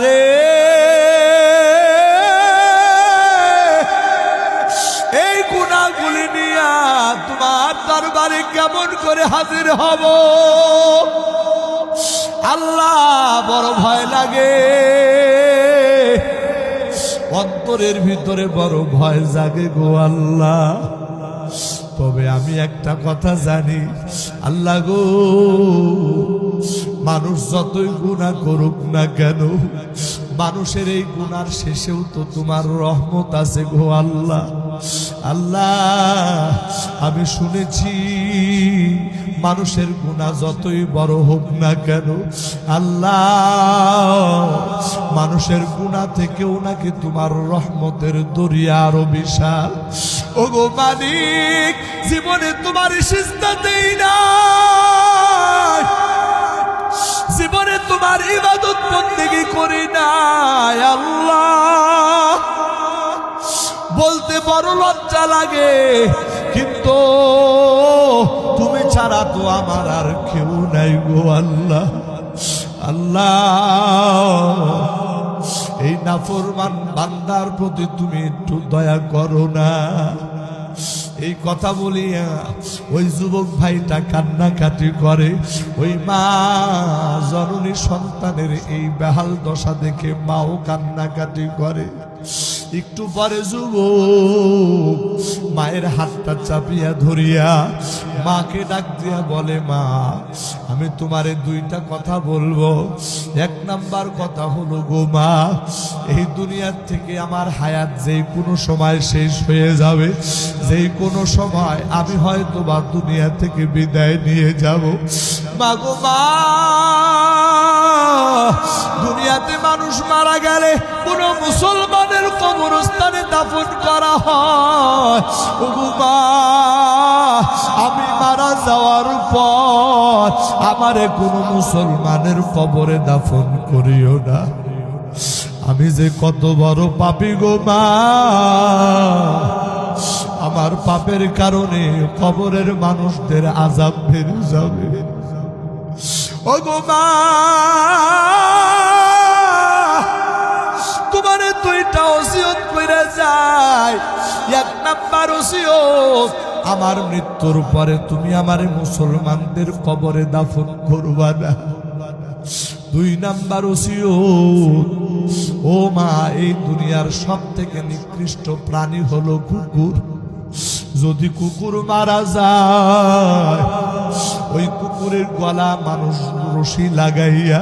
রে এই গুনাহগুলি নিয়া তোমার দরবারে কেমন করে হাজির হব আল্লাহ, বড় ভয় লাগে, অন্তরের ভিতরে বড় ভয় জাগে গো আল্লাহ। তবে আমি একটা কথা জানি আল্লাহ গো, মানুষ যতই গুনাহ করুক না কেন, মানুষের এই গুনার শেষেও তো তোমার রহমত আছে গো আল্লাহ। আল্লাহ, আমি শুনেছি মানুষের গুনাহ যতই বড় হোক না কেন আল্লাহ, মানুষের গুনাহ থেকেও নাকি তোমার রহমতের দরিয়া আরো বিশাল। ওগো মালিক, জীবনে তোমার সিজদা দেই না, জীবনে তোমার ইবাদত বন্দেগী করি না আল্লাহ। বলতে বড় লজ্জা লাগে, কিন্তু তুমি ছাড়া তো আমার আর কেউ নাই গো আল্লাহ। আল্লাহ, এই নাফরমান বান্দার প্রতি তুমি একটু দয়া করো না। এই কথা বলিয়া ওই যুবক ভাইটা কান্নাকাটি করে। ওই মা জননী সন্তানের এই বেহাল দশা দেখে মাও কান্নাকাটি করে। একটু পরে যুবক মায়ের হাতটা চাপিয়া ধরিয়া মাকে ডাক দিয়া বলে, মা আমি তোমারে দুইটা কথা বলবো। এক নাম্বার কথা হলো গো মা, এই দুনিয়ার থেকে আমার হায়াত যেই কোনো সময় শেষ হয়ে যাবে, যেই কোনো সময় আমি হয়তো বা দুনিয়া থেকে বিদায় নিয়ে যাব। মা গো মা, দুনিয়াতে মানুষ মারা গেলে কোন মুসলমানের কবরস্থানে দাফন করা হয়। ওগো মা, আমি মারা যাওয়ার পর আমারে কোনো মুসলমানের কবরে দাফন করিও না। আমি যে কত বড় পাপী গো মা, আমার পাপের কারণে কবরের মানুষদের আযাব বেড়ে যাবে। ওগো মা, তোমারে দুইটা ওসিয়ত কইরা যায়। এক নাম্বার ওসিয়ত, আমার মৃত্যুর পরে তুমি আমারে মুসলমানদের কবরে দাফন করবা না। দুই নাম্বার ওসিয়ত, ও মা, এই দুনিয়ার সব থেকে নিকৃষ্ট প্রাণী হলো কুকুর। যদি কুকুর মারা যায়, ওই কুকুরের গলা মানুষ রশি লাগাইয়া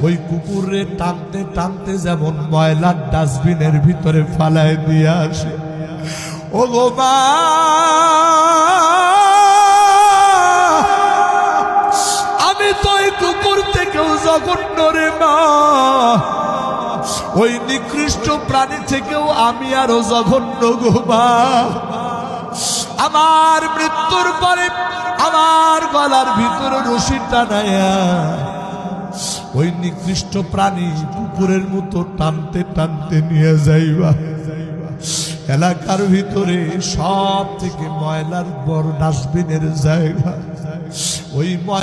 ওই কুকুরে টানতে টানতে যেমন ময়লার ডাস্টবিনের ভিতরে ফালায় দিয়ে আসে। ও গো মা, আমি তো ওই কুকুর থেকেও জঘন্য রে মা, ওই নিকৃষ্ট প্রাণী থেকেও আমি আরো জঘন্য গো মা। আমার মৃত্যুর পরে আমার গলার ভিতরে রশি টানায়া ওই নিকৃষ্ট প্রাণী কুকুরের মতো টানতে টানতে নিয়ে যাইবা এলাকার ভিতরে সব থেকে ময়লার বড় ডাস্টবিনের জায়গা। ওই